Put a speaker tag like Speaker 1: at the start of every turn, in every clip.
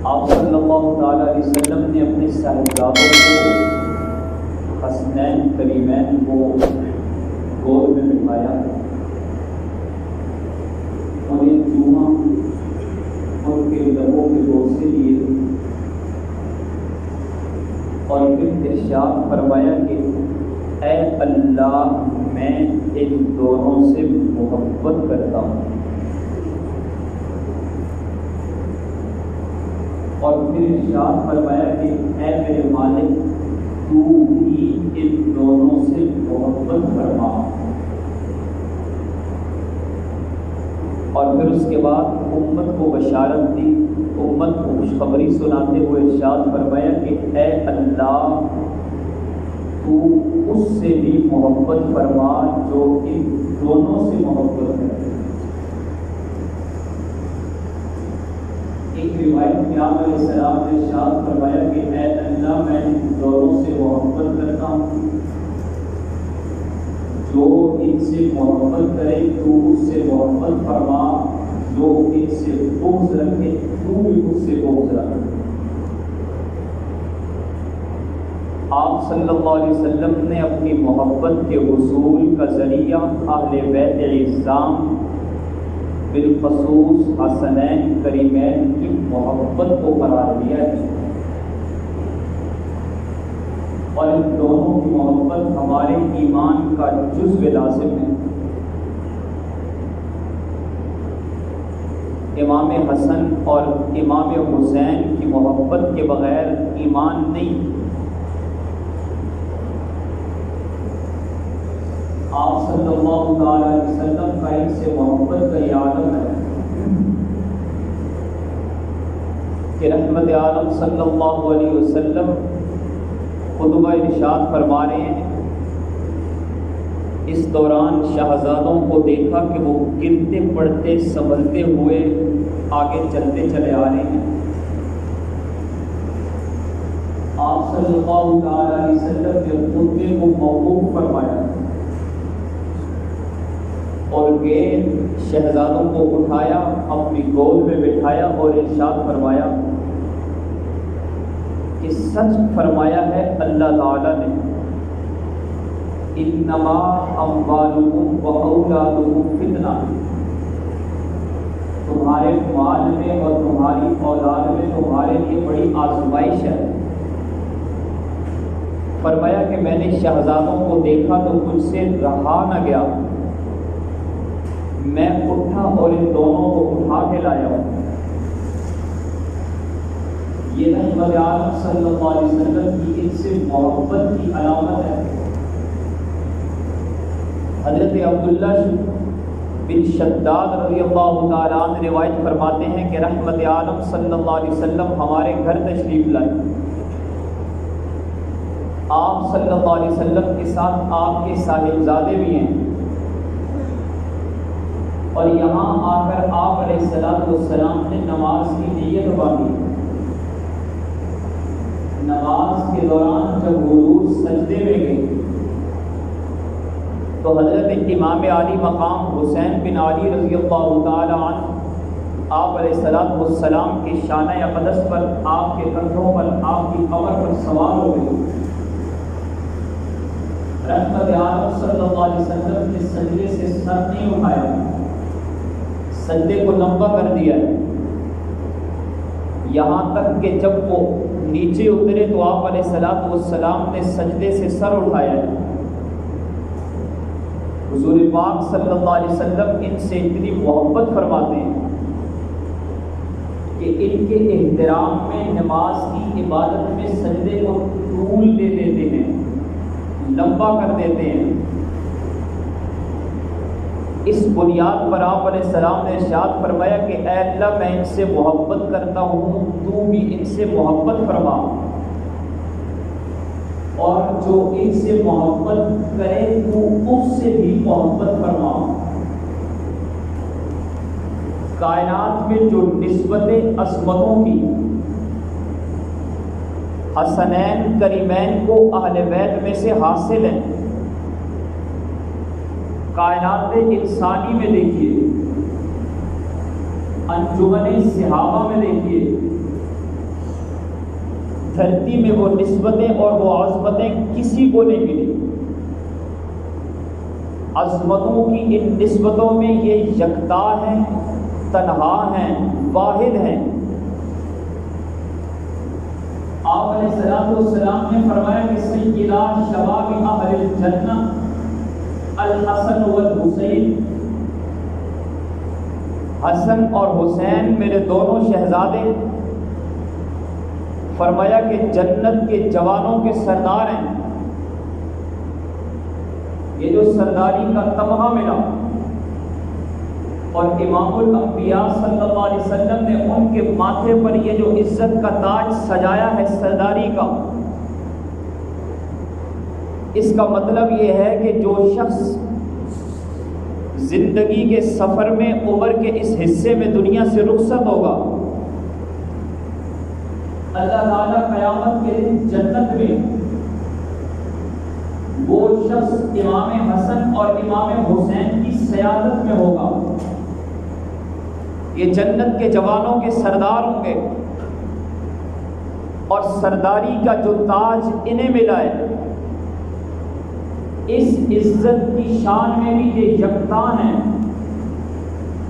Speaker 1: آپ صلی اللہ تعالیٰ علیہ وسلم نے اپنے صاحبزادوں کو حسنین کریمین کو گود میں بٹھایا، انہیں چوما، ان کے لبوں کے بوسے لیے اور پھر ارشاد فرمایا کہ اے اللہ میں ان دونوں سے محبت کرتا ہوں، اور پھر ارشاد فرمایا کہ اے میرے مالک تو بھی ان دونوں سے محبت فرما، اور پھر اس کے بعد امت کو بشارت دی، امت کو خوشخبری سناتے ہوئے ارشاد فرمایا کہ اے اللہ تو اس سے بھی محبت فرما جو ان دونوں سے محبت ہے۔ ایک روایت میں آپ علیہ السلام نے ارشاد فرمایا کہ اے اللہ میں ان دونوں سے محبت کرتا ہوں، جو ان سے محبت کرے تو اس سے محبت فرما، جو ان سے بغض رکھے تو بھی اس سے بغض رکھ۔ آپ صلی اللہ علیہ وسلم نے اپنی محبت کے حصول کا ذریعہ اہل بیت اعظام بالخصوص حسنین کریمین کی محبت کو قرار دیا ہے، اور ان دونوں کی محبت ہمارے ایمان کا جزو لازم ہے۔ امام حسن اور امام حسین کی محبت کے بغیر ایمان نہیں۔ آپ صلی اللہ تعالیٰ علیہ وسلم کا ان سے محبت کا یہ عالم ہے کہ رحمت عالم صلی اللہ علیہ وسلم خطبہ ارشاد فرما رہے ہیں، اس دوران شہزادوں کو دیکھا کہ وہ گرتے پڑتے سنبھلتے ہوئے آگے چلتے چلے آ رہے ہیں۔ آپ صلی اللہ تعالیٰ علیہ وسلم نے خطبے کو موقوف فرمایا اور گئے شہزادوں کو اٹھایا، اپنی گود میں بٹھایا اور ارشاد فرمایا کہ سچ فرمایا ہے اللہ تعالیٰ نے، انما اموالکم و اولادکم فتنہ، تمہارے مال میں اور تمہاری اولاد میں تمہارے لیے بڑی آزمائش ہے۔ فرمایا کہ میں نے شہزادوں کو دیکھا تو مجھ سے رہا نہ گیا، میں اٹھا اور ان دونوں کو اٹھا کے لایا ہوں۔ یہ رحمت عالم صلی اللہ علیہ وسلم کی ان سے محبت کی علامت ہے۔ حضرت عبداللہ بن شداد رضی اللہ تعالیٰ عنہ روایت فرماتے ہیں کہ رحمت عالم صلی اللہ علیہ وسلم ہمارے گھر تشریف لائے، آپ صلی اللہ علیہ وسلم کے ساتھ آپ کے صاحبزادے بھی ہیں، اور یہاں آ کر آپ علیہ السلام نے نماز کی نیت باندھی۔ نماز کے دوران جب حضور سجدے میں گئے تو حضرت امام علی مقام حسین بن علی رضی اللہ تعالی عنہ آپ علیہ السلام کے شانہ اقدس پر، آپ کے کندھوں پر، آپ کی کمر پر سوار ہو گئے۔ رحمت عالم صلی اللہ علیہ وسلم نے سجدے سے سر نہیں اٹھایا، سجدے کو لمبا کر دیا، یہاں تک کہ جب وہ نیچے اترے تو آپ علیہ السلام نے سجدے سے سر اٹھایا۔ حضور پاک صلی اللہ علیہ وسلم ان سے اتنی محبت فرماتے ہیں کہ ان کے احترام میں نماز کی عبادت میں سجدے کو طول دے دیتے ہیں، لمبا کر دیتے ہیں۔ اس بنیاد پر آپ علیہ السلام نے ارشاد فرمایا کہ اے اللہ میں ان سے محبت کرتا ہوں، تو بھی ان سے محبت فرما، اور جو ان سے محبت کرے تو اس سے بھی محبت فرما۔ کائنات میں جو نسبت عصمتوں کی حسنین کریمین کو اہل بیت میں سے حاصل ہیں، کائنات انسانی میں دیکھیے، انجمن صحابہ میں دیکھیے، دھرتی میں وہ نسبتیں اور وہ عظمتیں کسی کو نہیں ملی۔ عظمتوں کی ان نسبتوں میں یہ یکتا ہیں، تنہا ہیں، واحد ہیں۔ آپ علیہ الصلوۃ والسلام نے فرمایا کہ سیدہ شباب اہل الجنہ الحسن والحسین، حسن اور حسین میرے دونوں شہزادے، فرمایا کہ جنت کے جوانوں کے سردار ہیں۔ یہ جو سرداری کا تمغہ ملا اور امام الانبیاء صلی اللہ علیہ وسلم نے ان کے ماتھے پر یہ جو عزت کا تاج سجایا ہے سرداری کا، اس کا مطلب یہ ہے کہ جو شخص زندگی کے سفر میں عمر کے اس حصے میں دنیا سے رخصت ہوگا، اللہ تعالیٰ قیامت کے دن جنت میں وہ شخص امام حسن اور امام حسین کی سیادت میں ہوگا۔ یہ جنت کے جوانوں کے سردار ہوں گے اور سرداری کا جو تاج انہیں ملا ہے، اس عزت کی شان میں بھی یہ یکتا ہیں،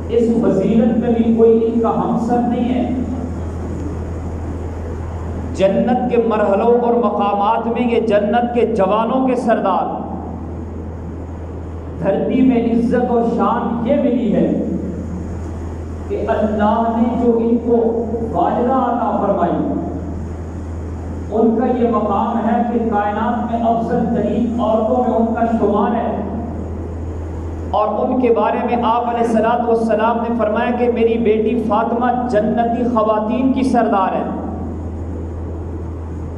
Speaker 1: اس فضیلت میں بھی کوئی ان کا ہمسر نہیں ہے۔ جنت کے مرحلوں اور مقامات میں یہ جنت کے جوانوں کے سردار، دھرتی میں عزت اور شان یہ ملی ہے کہ اللہ نے جو ان کو والدہ عطا فرمائی، ان کا یہ مقام ہے کہ کائنات میں افضل ترین عورتوں میں ان کا شمار ہے۔ اور ان کے بارے میں آپ علیہ الصلوۃ والسلام نے فرمایا کہ میری بیٹی فاطمہ جنتی خواتین کی سردار ہے،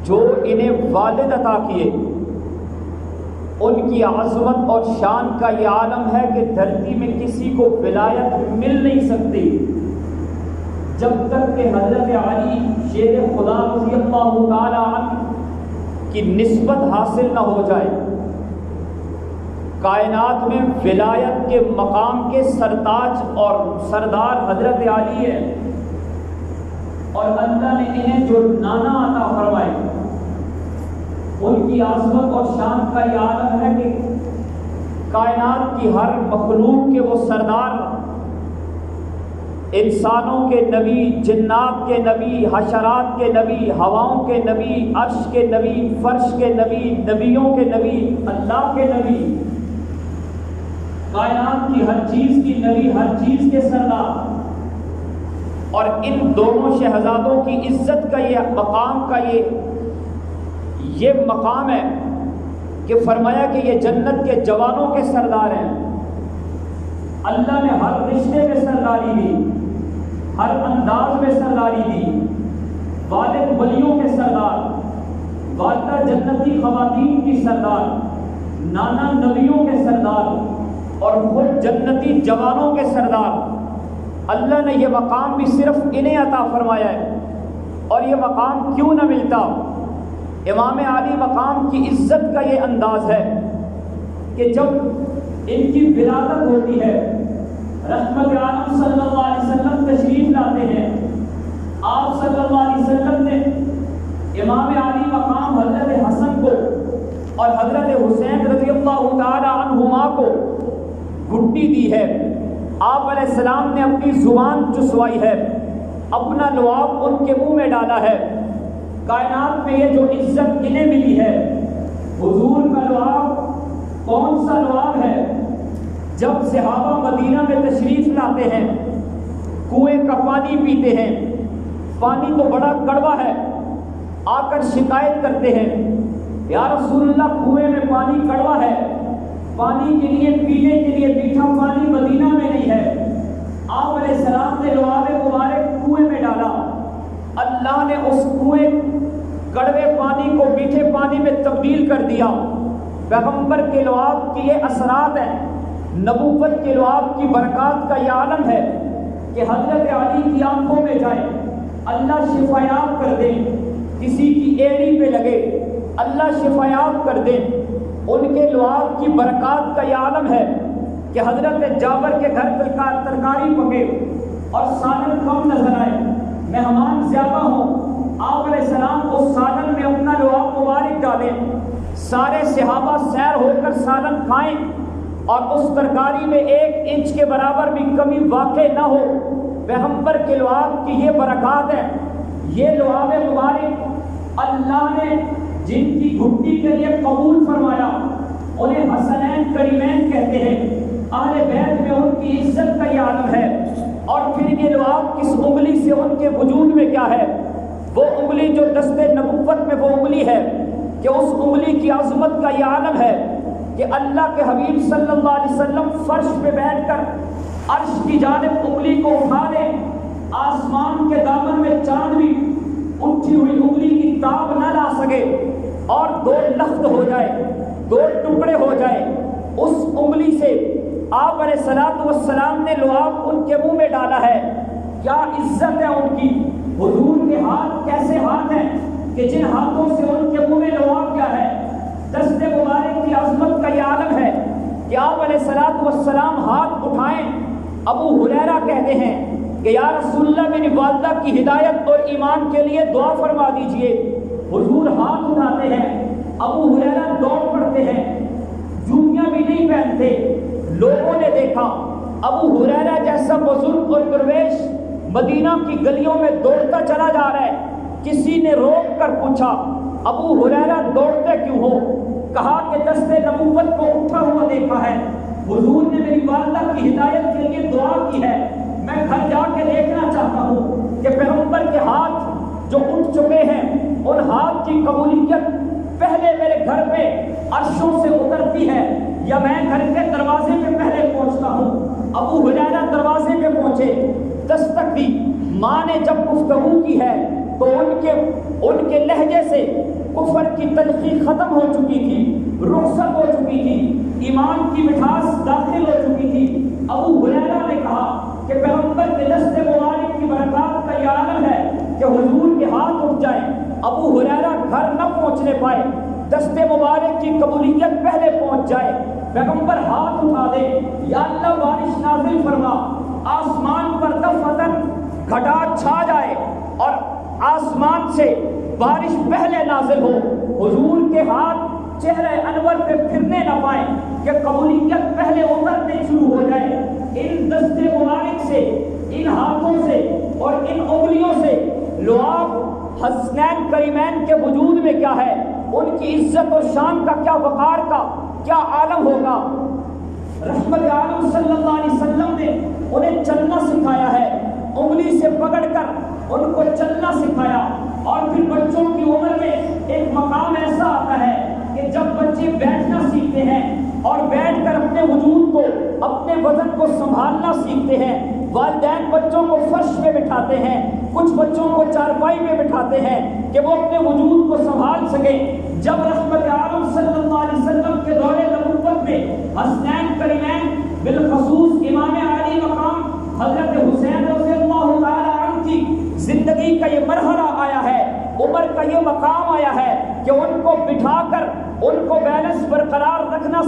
Speaker 1: جو انہیں والد عطا کیے۔ ان کی عظمت اور شان کا یہ عالم ہے کہ دھرتی میں کسی کو ولایت مل نہیں سکتی جب تک کہ حضرت علی شیر خدا رضی اللہ تعالی عنہ کی نسبت حاصل نہ ہو جائے۔ کائنات میں ولایت کے مقام کے سرتاج اور سردار حضرت علی ہے، اور اللہ نے انہیں جو نانا عطا فرمائے، ان کی عظمت اور شان کا یہ عالم ہے کہ کائنات کی ہر مخلوق کے وہ سردار، انسانوں کے نبی، جنات کے نبی، حشرات کے نبی، ہواؤں کے نبی، عرش کے نبی، فرش کے نبی، نبیوں کے نبی، اللہ کے نبی، کائنات کی ہر چیز کی نبی، ہر چیز کے سردار۔ اور ان دونوں شہزادوں کی عزت کا یہ مقام کا یہ مقام ہے کہ فرمایا کہ یہ جنت کے جوانوں کے سردار ہیں۔ اللہ نے ہر رشتے میں سرداری دی، ہر انداز میں سرداری دی۔ والد ولیوں کے سردار، والدہ جنتی خواتین کی سردار، نانا نبیوں کے سردار اور خود جنتی جوانوں کے سردار۔ اللہ نے یہ مقام بھی صرف انہیں عطا فرمایا ہے، اور یہ مقام کیوں نہ ملتا؟ امام علی مقام کی عزت کا یہ انداز ہے کہ جب ان کی ولادت ہوتی ہے، رحمت عالم صلی اللہ علیہ وسلم تشریف لاتے ہیں، آپ صلی اللہ علیہ وسلم نے امام علی مقام حضرت حسن کو اور حضرت حسین رضی اللہ تعالی عنہما کو گھٹی دی ہے۔ آپ علیہ السلام نے اپنی زبان چسوائی ہے، اپنا لعاب ان کے منہ میں ڈالا ہے۔ کائنات میں یہ جو عزت انہیں ملی ہے، حضور کا لعاب کون سا لعاب ہے؟ جب صحابہ مدینہ میں تشریف لاتے ہیں، کنویں کا پانی پیتے ہیں، پانی تو بڑا کڑوا ہے، آ کر شکایت کرتے ہیں، یا رسول اللہ کنویں میں پانی کڑوا ہے، پانی کے لیے پینے کے لیے میٹھا پانی مدینہ میں نہیں ہے۔ آپ علیہ السلام نے لعاب مبارک کنویں میں ڈالا، اللہ نے اس کنویں کڑوے پانی کو میٹھے پانی میں تبدیل کر دیا۔ پیغمبر کے لعاب کی یہ اثرات ہیں، نبوت کے لعاب کی برکات کا یہ عالم ہے کہ حضرت علی کی آنکھوں میں جائے، اللہ شفایاب کر دے، کسی کی ایڑی پہ لگے، اللہ شفایاب کر دے۔ ان کے لعاب کی برکات کا یہ عالم ہے کہ حضرت جابر کے گھر ترکاری پکے اور سالن کم نظر آئے، مہمان زیادہ ہوں، آپ علیہ السلام اس سالن سارے صحابہ سیر ہو کر سالن کھائیں اور اس ترکاری میں 1 انچ کے برابر بھی کمی واقع نہ ہو۔ پیغمبر کے لعاب کی یہ برکات ہے۔ یہ لعاب مبارک اللہ نے جن کی گھٹی کے لیے قبول فرمایا انہیں حسنین کریمین کہتے ہیں۔ اہل بیت میں ان کی عزت کا یہ عالم ہے۔ اور پھر یہ لعاب کس انگلی سے ان کے وجود میں کیا ہے؟ وہ انگلی جو دست نبوت میں وہ انگلی ہے کہ اس انگلی کی عظمت کا یہ عالم ہے کہ اللہ کے حبیب صلی اللہ علیہ وسلم فرش پہ بیٹھ کر عرش کی جانب انگلی کو اٹھا دیں، آسمان کے دامن میں چاند بھی اٹھی ہوئی انگلی کی تاب نہ لا سکے اور 2 لخت ہو جائے، 2 ٹکڑے ہو جائے۔ اس انگلی سے آپ علیہ الصلوۃ والسلام نے لعاب ان کے منہ میں ڈالا ہے۔ کیا عزت ہے ان کی! حضور کے ہاتھ کیسے ہاتھ ہیں کہ جن ہاتھوں سے ان کے منہ میں لعاب کیا ہے! دست مبارک کی عظمت کا یہ عالم ہے کہ آپ علیہ الصلوۃ والسلام ہاتھ اٹھائیں۔ ابو ہریرہ کہتے ہیں کہ یا رسول اللہ میری والدہ کی ہدایت اور ایمان کے لیے دعا فرما دیجئے۔ حضور ہاتھ اٹھاتے ہیں، ابو ہریرہ دوڑ پڑتے ہیں، جوتیاں بھی نہیں پہنتے۔ لوگوں نے دیکھا ابو ہریرہ جیسا بزرگ اور درویش مدینہ کی گلیوں میں دوڑتا چلا جا رہا ہے۔ کسی نے روک کر پوچھا ابو ہریرہ دوڑتے کیوں ہو؟ کہا کہ دست نبوت کو اٹھا ہوا دیکھا ہے، حضور نے میری والدہ کی ہدایت کے لیے دعا کی ہے، میں گھر جا کے دیکھنا چاہتا ہوں کہ پیغمبر کے ہاتھ جو اٹھ چکے ہیں ان ہاتھ کی قبولیت پہلے میرے گھر پہ عرشوں سے اترتی ہے یا میں گھر کے دروازے پہ پہلے پہنچتا ہوں۔ ابو ہریرہ دروازے پہ پہنچے، دستک دی، ماں نے جب گفتگو کی ہے تو ان کے لہجے سے کفر کی تلخی ختم ہو چکی تھی، رخصت ہو چکی تھی، ایمان کی مٹھاس داخل ہو چکی تھی۔ ابو ہریرہ نے کہا کہ پیغمبر کے دست مبارک کی برکات کا یہ عالم ہے کہ حضور کے ہاتھ اٹھ جائیں۔ ابو ہریرہ گھر نہ پہنچنے پائے، دست مبارک کی قبولیت پہلے پہنچ جائے، پیغمبر ہاتھ اٹھا دے، یا اللہ بارش نازل فرما، آسمان پر دفعتاً گھٹا چھا جائے اور آسمان سے بارش پہلے نازل ہو، حضور کے ہاتھ چہرے انور پہ پھرنے نہ پائیں کہ قبولیت پہلے اترنے شروع ہو جائے۔ ان دست مبارک سے، ان ہاتھوں سے اور ان انگلیوں سے لعاب حسنین کریمین کے وجود میں کیا ہے، ان کی عزت اور شان کا کیا وقار کا کیا عالم ہوگا۔ رحمت عالم صلی اللہ علیہ وسلم نے انہیں چلنا سکھایا ہے، انگلی سے پکڑ کر ان کو چلنا سکھایا۔ اور پھر بچوں کی عمر میں ایک مقام ایسا آتا ہے کہ جب بچے بیٹھنا سیکھتے ہیں اور بیٹھ کر اپنے وجود کو، اپنے وزن کو سنبھالنا سیکھتے ہیں، والدین بچوں کو فرش پہ بٹھاتے ہیں، کچھ بچوں کو چارپائی پہ بٹھاتے ہیں کہ وہ اپنے وجود کو سنبھال سکیں۔ جب رحمت عالم صلی اللہ علیہ وسلم کے دور نبوت میں حسنین کریمین بالخصوص امام علی مقام حضرت حسین رضی اللہ تعالی عنہ کی زندگی کا یہ مرحلہ آیا ہے، عمر کا یہ مقام آیا ہے کہ ان کو بٹھا کر ان کو بیلنس برقرار رکھنا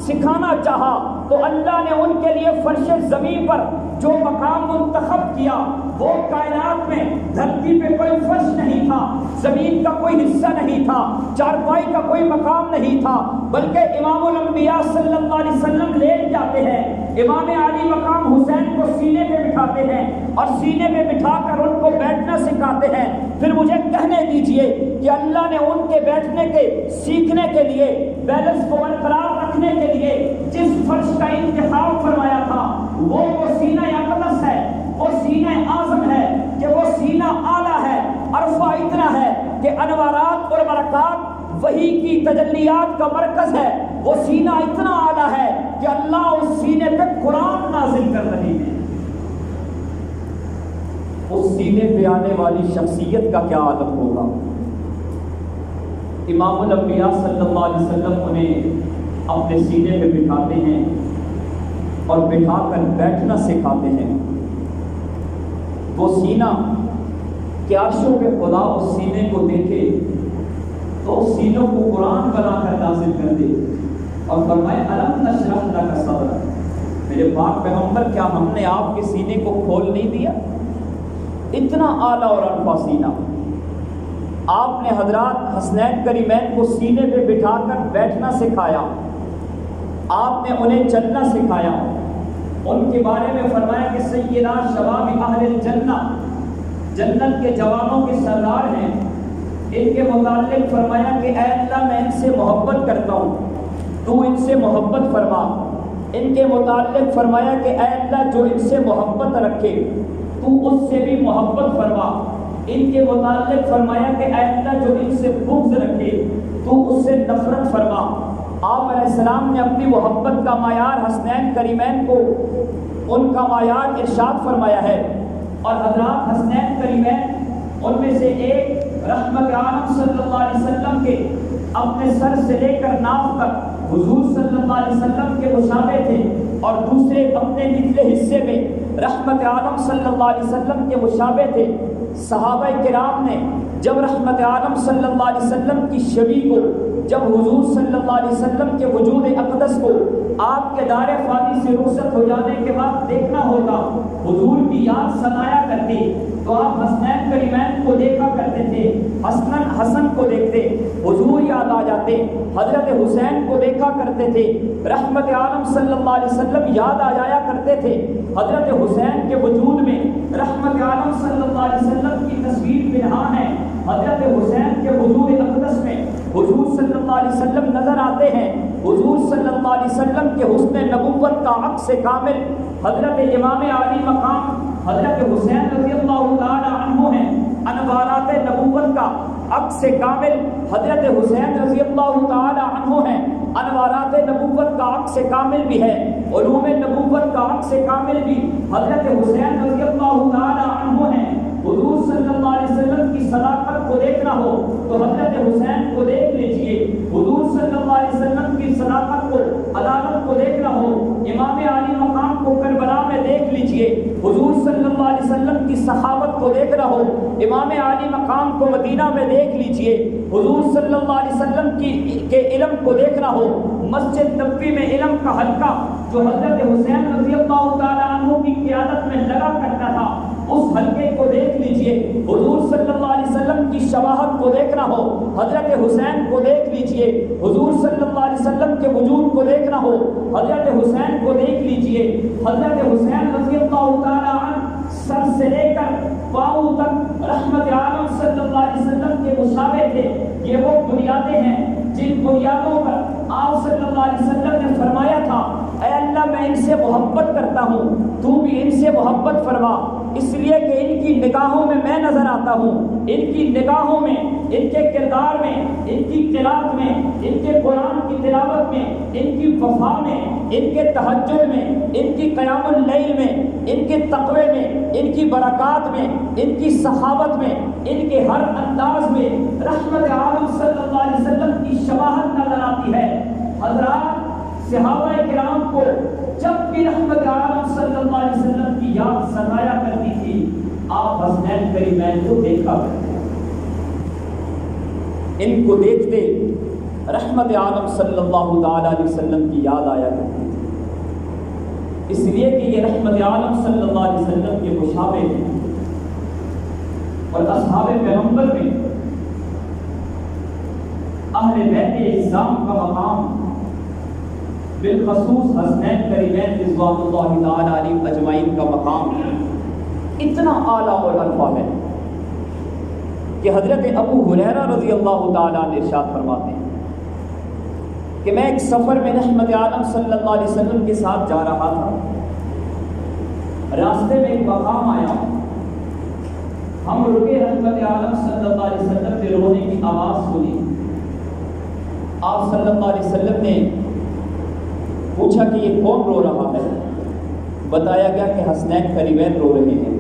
Speaker 1: سکھانا چاہا تو اللہ نے ان کے لیے فرش زمین پر جو مقام منتخب کیا، وہ کائنات میں دھرتی پہ کوئی فرش نہیں تھا، زمین کا کوئی حصہ نہیں تھا، چارپائی کا کوئی مقام نہیں تھا، بلکہ امام الانبیاء صلی اللہ علیہ وسلم لیٹ جاتے ہیں، امام علی مقام حسین کو سینے پہ بٹھاتے ہیں اور سینے پہ بٹھا کر ان کو بیٹھنا سکھاتے ہیں۔ پھر مجھے کہنے دیجئے کہ اللہ نے ان کے بیٹھنے کے سیکھنے کے لیے، بیلنس کو برقرار رکھنے کے لیے جس فرش کا انتخاب فرمایا تھا وہ سینہ اقدس ہے، وہ سینہ اعظم ہے، کہ وہ سینہ اعلیٰ ہے، عرفہ اتنا ہے کہ انوارات اور برکات وحی کی تجلیات کا مرکز ہے، وہ سینہ اتنا اعلیٰ ہے کہ اللہ اس سینے پہ قرآن نازل کر رہی ہے۔ اس سینے پہ آنے والی شخصیت کا کیا عالم ہوگا۔ امام الانبیاء صلی اللہ علیہ وسلم انہیں اپنے سینے پہ بٹھاتے ہیں اور بٹھا کر بیٹھنا سکھاتے ہیں۔ وہ سینہ کہ عرشوں پہ خدا اس سینے کو دیکھے تو اس سینوں کو قرآن بنا کر نازل کر دے اور فرمائے الم نشرح لک صدرک، میرے پاک پیغمبر کیا ہم نے آپ کے سینے کو کھول نہیں دیا؟ اتنا اعلیٰ اور عرفہ سینہ۔ آپ نے حضرات حسنین کریمین کو سینے پہ بٹھا کر بیٹھنا سکھایا، آپ نے انہیں چلنا سکھایا، ان کے بارے میں فرمایا کہ سیدہ شباب اہل الجنہ، جنت کے جوانوں کے سردار ہیں، ان کے متعلق فرمایا کہ اے اللہ میں ان سے محبت کرتا ہوں، تو ان سے محبت فرما۔ ان کے متعلق فرمایا کہ اے اللہ جو ان سے محبت رکھے تو اس سے بھی محبت فرما۔ ان کے متعلق فرمایا کہ اے اللہ جو ان سے بغض رکھے تو اس سے نفرت فرما۔ آپ علیہ السلام نے اپنی محبت کا معیار حسنین کریمین کو ان کا معیار ارشاد فرمایا ہے، اور حضرات حسنین کریمین ان میں سے ایک رحمت عالم صلی اللہ علیہ وسلم کے اپنے سر سے لے کر ناف تک حضور صلی اللہ علیہ وسلم کے مشابہ تھے، اور دوسرے اپنے نچلے حصے میں رحمت عالم صلی اللہ علیہ وسلم کے مشابہ تھے۔ صحابہ کرام نے جب رحمت عالم صلی اللہ علیہ وسلم کی شبیہ کو، جب حضور صلی اللہ علیہ وسلم کے وجود اقدس کو آپ کے دار فانی سے رخصت ہو جانے کے بعد دیکھنا ہوتا، حضور کی یاد ستایا کرتی، تو آپ حسنین کریمین کو دیکھا کرتے تھے، حسن کو دیکھتے حضور یاد آ جاتے، حضرت حسین کو دیکھا کرتے تھے، رحمت عالم صلی اللہ علیہ وسلم یاد آ جایا کرتے تھے۔ حضرت حسین کے وجود میں رحمت عالم صلی اللہ علیہ وسلم کی تصویر پنہاں ہے، حضرت حسین کے وجود اقدس میں حضور صلی اللہ علیہ وسلم نظر آتے ہیں۔ حضور صلی اللہ علیہ وسلم کے حسن نبوت کا عکس کامل حضرت امام عالی مقام حضرت حسین رضی اللہ تعالی عنہ ہیں، انوارات نبوت کا عکس کامل حضرت حسین رضی اللہ تعالی عنہ ہیں، انوارات نبوت کا عکس کامل بھی ہے، علوم نبوت کا عکس کامل بھی حضرت حسین رضی اللہ تعالی عنہ ہیں۔ حضور صلی اللہ علیہ وسلم کی صداقت کو دیکھنا ہو تو حضرت حسین کو دیکھ لیجئے، حضور صلی اللہ علیہ وسلم کی صداقت کو، عدالت کو دیکھنا ہو امام علی مقام کو کربلا میں دیکھ لیجئے، حضور صلی اللہ علیہ وسلم کی صحابت کو دیکھنا ہو امام علی مقام کو مدینہ میں دیکھ لیجئے، حضور صلی اللہ علیہ وسلم کے علم کو دیکھنا ہو مسجد نبوی میں علم کا حلقہ جو حضرت حسین رضی اللہ تعالی عنہ کی قیادت میں لگا کرتا تھا، اس حلقے کو دیکھ لیجئے، حضور صلی اللہ علیہ وسلم کی شواہد کو دیکھنا ہو حضرت حسین کو دیکھ لیجئے، حضور صلی اللہ علیہ وسلم کے وجود کو دیکھنا ہو حضرت حسین کو دیکھ لیجئے۔ حضرت حسین رضی اللہ تعالی عنہ سر سے لے کر پاؤں تک رحمت عالم صلی اللہ علیہ وسلم کے مشابہ تھے۔ یہ وہ بنیادیں ہیں جن بنیادوں پر آپ صلی اللہ علیہ وسلم نے فرمایا تھا اے اللہ میں ان سے محبت کرتا ہوں، تو بھی ان سے محبت فرما، اس لیے کہ ان کی نگاہوں میں نظر آتا ہوں، ان کی نگاہوں میں، ان کے کردار میں، ان کی قرات میں، ان کے قرآن کی تلاوت میں، ان کی وفا میں، ان کے تہجد میں، ان کی قیام اللیل میں، ان کے تقوی میں، ان کی برکات میں، ان کی سخاوت میں، ان کے ہر انداز میں رحمت عالم صلی اللہ علیہ وسلم کی شباہت نظر آتی ہے۔ حضرات صحابہ کرام کو جب بھی رحمت عالم صلی اللہ علیہ وسلم کی یاد ستایا کرتی تھی، آپ حسنین کریمین کو دیکھا کرتے، ان کو دیکھتے رحمت عالم صلی اللہ تعالی علیہ وسلم کی یاد آیا کرتی تھی، اس لیے کہ یہ رحمت عالم صلی اللہ علیہ وسلم کے مشابہ ہیں، اور اصحاب پیغمبر میں اہل بیت اعظام کا مقام بالخصوص حسنین کریمین رضوان اللہ تعالی علیہ اجمعین کا مقام اتنا اعلیٰ اور عرفہ ہے کہ حضرت ابو ہریرہ رضی اللہ تعالی عنہ ارشاد فرماتے ہیں کہ میں ایک سفر میں رحمت عالم صلی اللہ علیہ وسلم کے ساتھ جا رہا تھا، راستے میں ایک مقام آیا، ہم رکے، رحمت عالم صلی اللہ علیہ وسلم نے رونے کی آواز سنی، آپ صلی اللہ علیہ وسلم نے پوچھا کہ یہ کون رو رہا ہے؟ بتایا گیا کہ حسنین کریمین رو رہے ہیں۔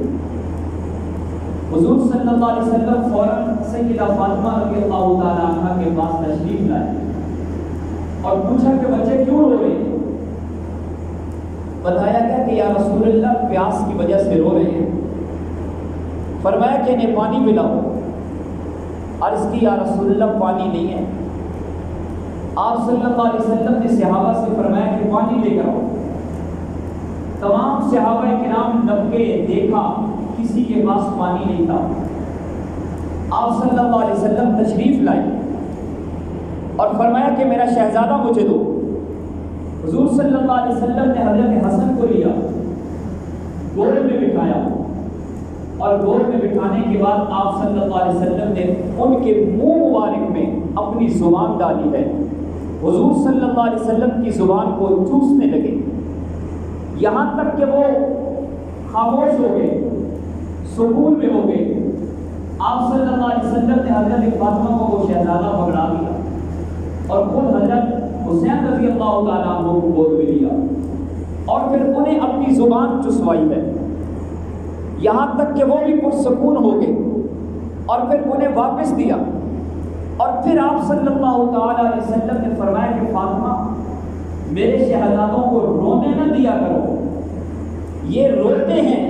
Speaker 1: حضور صلی اللہ علیہ وسلم فوراً سیدہ فاطمہ رضی اللہ تعالی عنہ کے پاس تشریف لائے اور پوچھا کہ بچے کیوں رو رہے ہیں؟ بتایا گیا کہ یا رسول اللہ پیاس کی وجہ سے رو رہے ہیں۔ فرمایا کہ انہیں پانی پلاؤ، عرض کی یا رسول اللہ پانی نہیں ہے۔ آپ صلی اللہ علیہ وسلم نے صحابہ سے فرمایا کہ پانی لے کر آؤ۔ تمام صحابہ کرام لبکے، دیکھا کسی کے پاس پانی نہیں تھا۔ آپ صلی اللہ علیہ وسلم تشریف لائے اور فرمایا کہ میرا شہزادہ مجھے دو۔ حضور صلی اللہ علیہ وسلم نے حضرت حسن کو لیا، گھوڑے میں بٹھایا، اور گھوڑے میں بٹھانے کے بعد آپ صلی اللہ علیہ وسلم نے ان کے منہ مبارک میں اپنی زبان ڈالی ہے۔ حضور صلی اللہ علیہ وسلم کی زبان کو چوسنے لگے، یہاں تک کہ وہ خاموش ہو گئے، سکون میں ہو گئے۔ آپ صلی اللہ علیہ وسلم نے حضرت فاطمہ کو وہ شہزادہ پکڑا دیا اور خود حضرت حسین رضی اللہ تعالیٰ عنہ کو گود میں لیا اور پھر انہیں اپنی زبان چسوائی ہے، یہاں تک کہ وہ بھی پرسکون ہو گئے، اور پھر انہیں واپس دیا۔ اور پھر آپ صلی اللہ تعالیٰ علیہ وسلم نے فرمایا کہ فاطمہ میرے شہزادوں کو رونے نہ دیا کرو، یہ روتے ہیں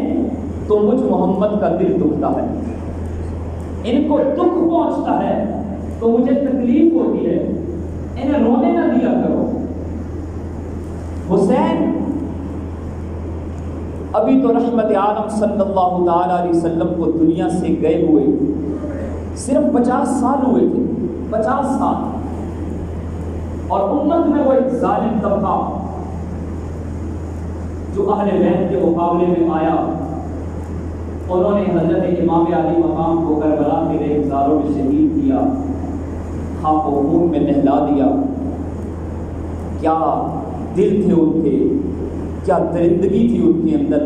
Speaker 1: تو مجھ محمد کا دل دکھتا ہے، ان کو دکھ پہنچتا ہے تو مجھے تکلیف ہوتی ہے، انہیں رونے نہ دیا کرو۔ حسین ابھی تو رحمت عالم صلی اللہ تعالیٰ علیہ وسلم کو دنیا سے گئے ہوئے صرف 50 سال ہوئے تھے، 50 سال، اور امت میں وہ ایک ظالم طبقہ جو اہل بیت کے مقابلے میں آیا، انہوں نے حضرت امام علی مقام کو کربلا کے ریگزاروں میں شہید کیا، خاک و خون میں نہلا دیا۔ کیا دل تھے ان کے، کیا درندگی تھی ان کے اندر۔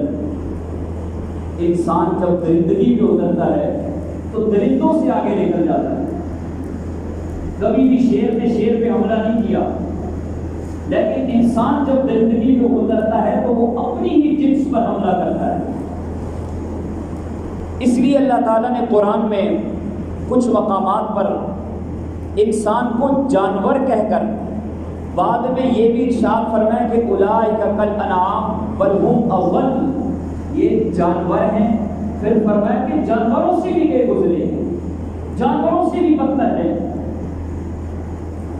Speaker 1: انسان جب درندگی پہ اترتا ہے تو درندوں سے آگے نکل جاتا ہے۔ کبھی بھی شیر نے شیر پہ حملہ نہیں کیا، لیکن انسان جب درندگی پہ اترتا ہے تو وہ اپنی ہی جنس پر حملہ کرتا ہے۔ اس لیے اللہ تعالیٰ نے قرآن میں کچھ مقامات پر انسان کو جانور کہہ کر بعد میں یہ بھی ارشاد فرمایا کہ اولئک کالانعام بل ہم اضل، یہ جانور ہیں۔ پھر فرمایا کہ جانوروں سے بھی گئے گزرے ہیں، جانوروں سے بھی بدتر ہے،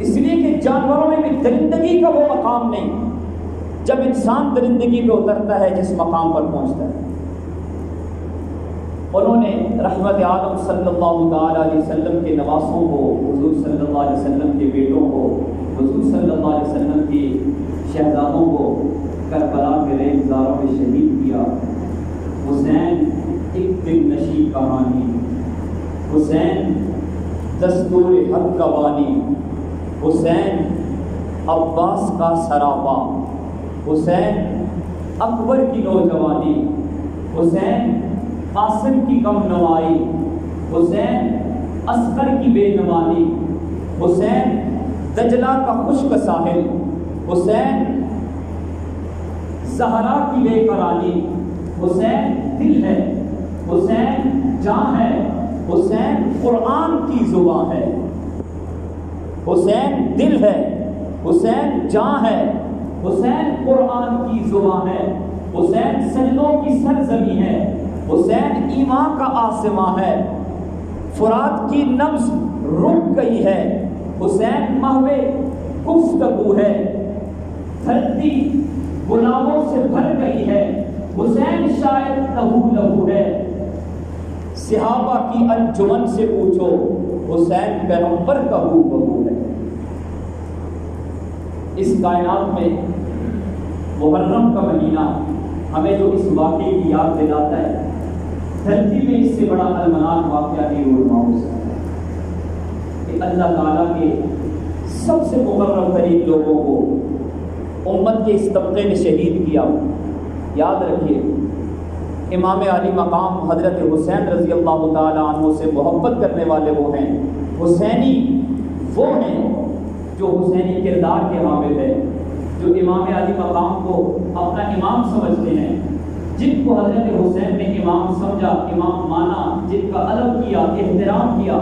Speaker 1: اس لیے کہ جانوروں میں بھی درندگی کا وہ مقام نہیں جب انسان درندگی پہ اترتا ہے جس مقام پر پہنچتا ہے۔ انہوں نے رحمت عالم صلی اللہ تعالیٰ علیہ وسلم کے نواسوں کو، حضور صلی اللہ علیہ وسلم کے بیٹوں کو، حضور صلی اللہ علیہ وسلم کے شہزادوں کو کربلا کے ریگزاروں میں شہید کیا۔ حسین ایک دل نشی کہانی، حسین دستور حق کا بانی، حسین عباس کا سراپا، حسین اکبر کی نوجوانی، حسین قاسم کی کم نوائی، حسین اصغر کی بے نمانی، حسین دجلہ کا خشک ساحل، حسین زہرا کی بے قراری، حسین دل ہے، حسین جان ہے، حسین قرآن کی زبان ہے، حسین دل ہے، حسین جان ہے، حسین قرآن کی زبان ہے، حسین سجدوں کی سرزمین ہے، حسین ایمان کا آسماں ہے، فرات کی نبض رک گئی ہے، حسین محو گفتگو ہے، دھرتی گلابوں سے بھر گئی ہے، حسین شاید لہو لہو ہے، صحابہ کی انجمن سے پوچھو حسین پیغمبر کا ہو بہو ہے۔ اس کائنات میں محرم کا مہینہ ہمیں جو اس واقعے کی یاد دلاتا ہے، دھرتی میں اس سے بڑا المناک واقعہ نہیں ہوا ہو سکتا کہ اللہ تعالیٰ کے سب سے مقرب ترین لوگوں کو امت کے اس طبقے نے شہید کیا۔ یاد رکھیے، امام علی مقام حضرت حسین رضی اللہ تعالیٰ عنہ سے محبت کرنے والے وہ ہیں، حسینی وہ ہیں جو حسینی کردار کے حامل ہے، جو امام علی مقام کو اپنا امام سمجھتے ہیں، جن کو حضرت حسین نے امام سمجھا، امام مانا، جن کا ادب کیا، احترام کیا،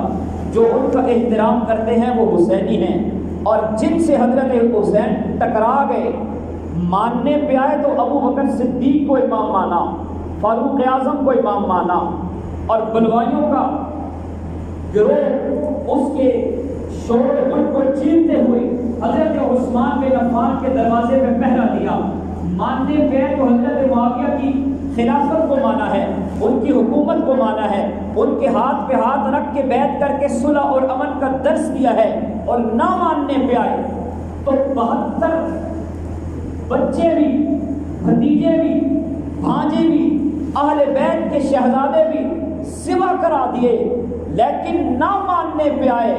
Speaker 1: جو ان کا احترام کرتے ہیں وہ حسینی ہیں، اور جن سے حضرت حسین ٹکرا گئے، ماننے پہ آئے تو ابو بکر صدیق کو امام مانا، فاروق اعظم کو امام مانا، اور بلوائیوں کا گروہ اس کے شور گل کو چیرتے ہوئے حضرت عثمان بن عفان کے دروازے پہ پہرا دیا، ماننے پہ تو حضرت معاویہ کی خلافت کو مانا ہے، ان کی حکومت کو مانا ہے، ان کے ہاتھ پہ ہاتھ رکھ کے بیعت کر کے صلح اور امن کا درس دیا ہے، اور نہ ماننے پہ آئے تو 72 بچے بھی، بھتیجے بھی، بھانجے بھی، اہل بیت کے شہزادے بھی سوا کرا دیے، لیکن نہ ماننے پہ آئے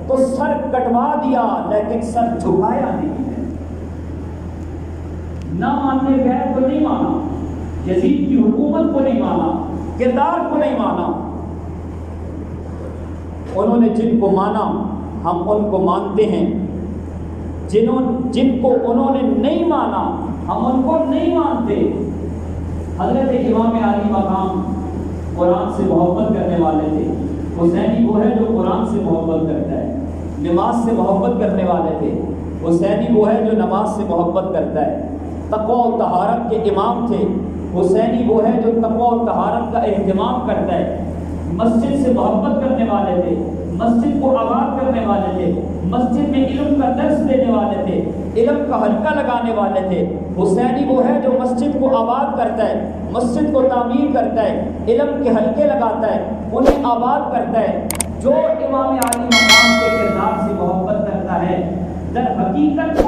Speaker 1: تو سر کٹوا دیا لیکن سر جھکایا نہیں ہے۔ نہ ماننے پہ آئے تو نہیں مانا، یزید کی حکومت کو نہیں مانا، کردار کو نہیں مانا۔ انہوں نے جن کو مانا ہم ان کو مانتے ہیں، جن کو انہوں نے نہیں مانا ہم ان کو نہیں مانتے۔ حضرت امام علی مقام قرآن سے محبت کرنے والے تھے، حسینی وہ ہے جو قرآن سے محبت کرتا ہے، نماز سے محبت کرنے والے تھے، حسینی وہ ہے جو نماز سے محبت کرتا ہے، تقوی و طہارت کے امام تھے، حسینی وہ ہے جو تقوی و طہارت کا اہتمام کرتا ہے، مسجد سے محبت کرنے والے تھے، مسجد کو آباد کرنے والے تھے، مسجد میں علم کا درس دینے والے تھے، علم کا حلقہ لگانے والے تھے۔ حسینی وہ ہے جو مسجد کو آباد کرتا ہے، مسجد کو تعمیر کرتا ہے، علم کے حلقے لگاتا ہے، انہیں آباد کرتا ہے۔ جو امام علی مقام کے کردار سے محبت کرتا ہے در حقیقت